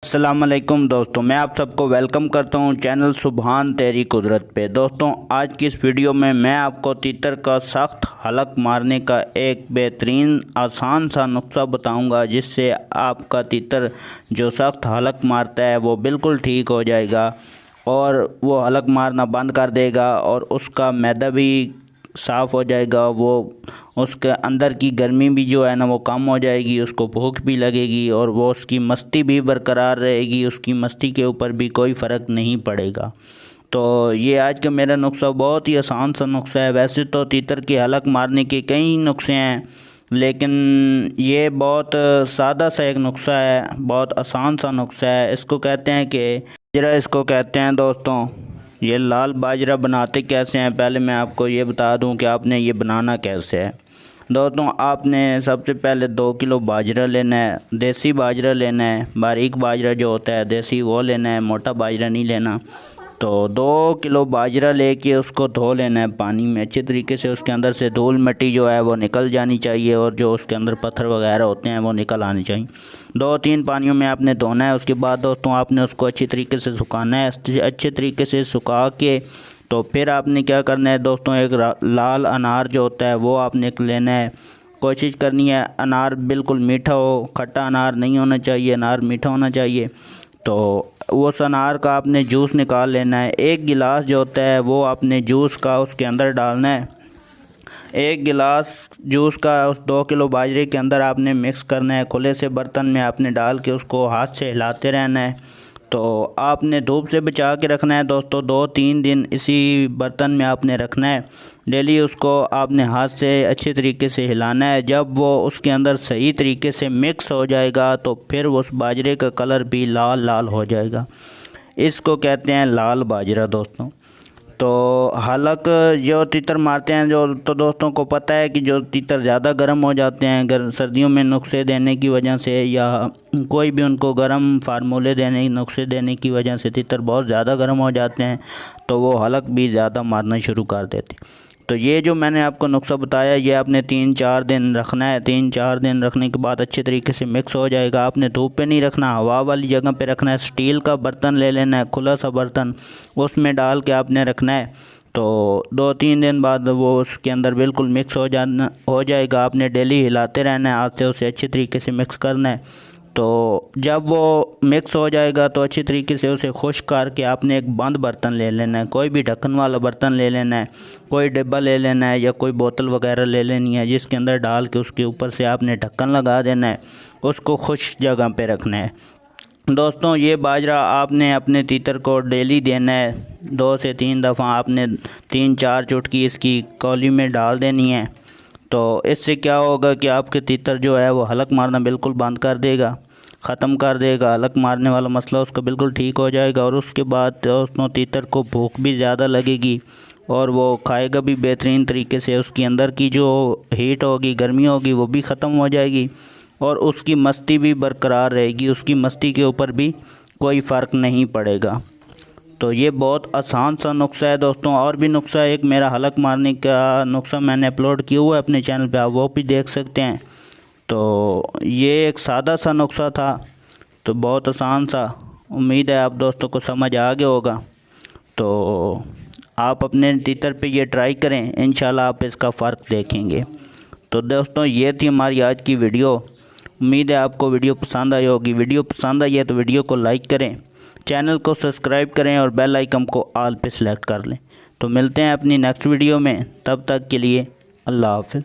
अस्सलाम वालेकुम दोस्तों, मैं आप सबको वेलकम करता हूं चैनल सुभान तेरी कुदरत पे। दोस्तों, आज की इस वीडियो में मैं आपको तीतर का सख्त हलक मारने का एक बेहतरीन आसान सा नुस्खा बताऊंगा, जिससे आपका तीतर जो सख्त हलक मारता है वो बिल्कुल ठीक हो जाएगा और वो हलक मारना बंद कर देगा और उसका मैदा भी साफ़ हो जाएगा। वो उसके अंदर की गर्मी भी जो है ना वो कम हो जाएगी, उसको भूख भी लगेगी और वो उसकी मस्ती भी बरकरार रहेगी, उसकी मस्ती के ऊपर भी कोई फ़र्क नहीं पड़ेगा। तो ये आज का मेरा नुस्खा बहुत ही आसान सा नुस्खा है। वैसे तो तीतर की हलक मारने के कई नुस्खे हैं, लेकिन ये बहुत सादा सा एक नुस्खा है, बहुत आसान सा नुस्खा है। इसको कहते हैं कि बाजरा इसको कहते हैं दोस्तों। ये लाल बाजरा बनाते कैसे हैं, पहले मैं आपको ये बता दूं कि आपने ये बनाना कैसे है। दोस्तों, आपने सबसे पहले 2 किलो बाजरा लेना है, देसी बाजरा लेना है, बारीक बाजरा जो होता है देसी वो लेना है, मोटा बाजरा नहीं लेना। तो 2 किलो बाजरा लेके उसको धो लेना है पानी में अच्छे तरीके से। उसके अंदर से धूल मिट्टी जो है वो निकल जानी चाहिए और जो उसके अंदर पत्थर वगैरह होते हैं वो निकल आने चाहिए। 2-3 पानियों में आपने धोना है। उसके बाद दोस्तों आपने उसको अच्छी तरीके से सुखाना है। अच्छे तरीके से सुखा के तो फिर आपने क्या करना है दोस्तों, एक लाल अनार जो होता है वो आपने लेना है। कोशिश करनी है अनार बिल्कुल मीठा हो, खट्टा अनार नहीं होना चाहिए, अनार मीठा होना चाहिए। तो उस अनार का आपने जूस निकाल लेना है। 1 गिलास जो होता है वो आपने जूस का उसके अंदर डालना है। 1 गिलास जूस का उस 2 किलो बाजरे के अंदर आपने मिक्स करना है। खुले से बर्तन में आपने डाल के उसको हाथ से हिलाते रहना है। तो आपने धूप से बचा के रखना है दोस्तों। 2-3 दिन इसी बर्तन में आपने रखना है। डेली उसको आपने हाथ से अच्छे तरीके से हिलाना है। जब वो उसके अंदर सही तरीके से मिक्स हो जाएगा तो फिर उस बाजरे का कलर भी लाल लाल हो जाएगा। इसको कहते हैं लाल बाजरा दोस्तों। तो हलक जो तीतर मारते हैं जो, तो दोस्तों को पता है कि जो तीतर ज़्यादा गर्म हो जाते हैं, अगर सर्दियों में नुस्खे देने की वजह से या कोई भी उनको गर्म फार्मूले देने नुस्खे देने की वजह से तीतर बहुत ज़्यादा गर्म हो जाते हैं, तो वो हलक भी ज़्यादा मारना शुरू कर देते। तो ये जो मैंने आपको नुस्खा बताया ये आपने 3-4 दिन रखना है। 3-4 दिन रखने के बाद अच्छे तरीके से मिक्स हो जाएगा। आपने धूप पे नहीं रखना, हवा वाली जगह पे रखना है। स्टील का बर्तन ले लेना है, खुला सा बर्तन, उसमें डाल के आपने रखना है। तो 2-3 दिन बाद वो उसके अंदर बिल्कुल मिक्स हो जाएगा। आपने डेली हिलाते रहना है, हाथ से उसे अच्छे तरीके से मिक्स करना है। तो जब वो मिक्स हो जाएगा तो अच्छी तरीके से उसे खुश्क करके आपने एक बंद बर्तन ले लेना है। कोई भी ढक्कन वाला बर्तन ले लेना है, कोई डिब्बा ले लेना है या कोई बोतल वगैरह ले लेनी है, जिसके अंदर डाल के उसके ऊपर से आपने ढक्कन लगा देना है। उसको खुश्क जगह पे रखना है। दोस्तों, ये बाजरा आपने अपने तीतर को डेली देना है। 2 से 3 दफ़ा आपने 3-4 चुटकी इसकी कौली में डाल देनी है। तो इससे क्या होगा कि आपके तीतर जो है वो हलक मारना बिल्कुल बंद कर देगा, ख़त्म कर देगा। हलक मारने वाला मसला उसका बिल्कुल ठीक हो जाएगा और उसके बाद दोस्तों तीतर को भूख भी ज़्यादा लगेगी और वो खाएगा भी बेहतरीन तरीके से। उसके अंदर की जो हीट होगी, गर्मी होगी, वो भी ख़त्म हो जाएगी और उसकी मस्ती भी बरकरार रहेगी। उसकी मस्ती के ऊपर भी कोई फ़र्क नहीं पड़ेगा। तो ये बहुत आसान सा नुस्खा है दोस्तों। और भी नुस्खा, एक मेरा हलक मारने का नुस्खा मैंने अपलोड किया हुआ है अपने चैनल पे, आप वो भी देख सकते हैं। तो ये एक सादा सा नुस्खा था, तो बहुत आसान सा। उम्मीद है आप दोस्तों को समझ आ गया होगा। तो आप अपने तीतर पे ये ट्राई करें, इंशाल्लाह आप इसका फ़र्क देखेंगे। तो दोस्तों, ये थी हमारी आज की वीडियो। उम्मीद है आपको वीडियो पसंद आई होगी। वीडियो पसंद आई है तो वीडियो को लाइक करें, चैनल को सब्सक्राइब करें और बेल आइकन को ऑल पे सेलेक्ट कर लें। तो मिलते हैं अपनी नेक्स्ट वीडियो में, तब तक के लिए अल्लाह हाफ़िज़।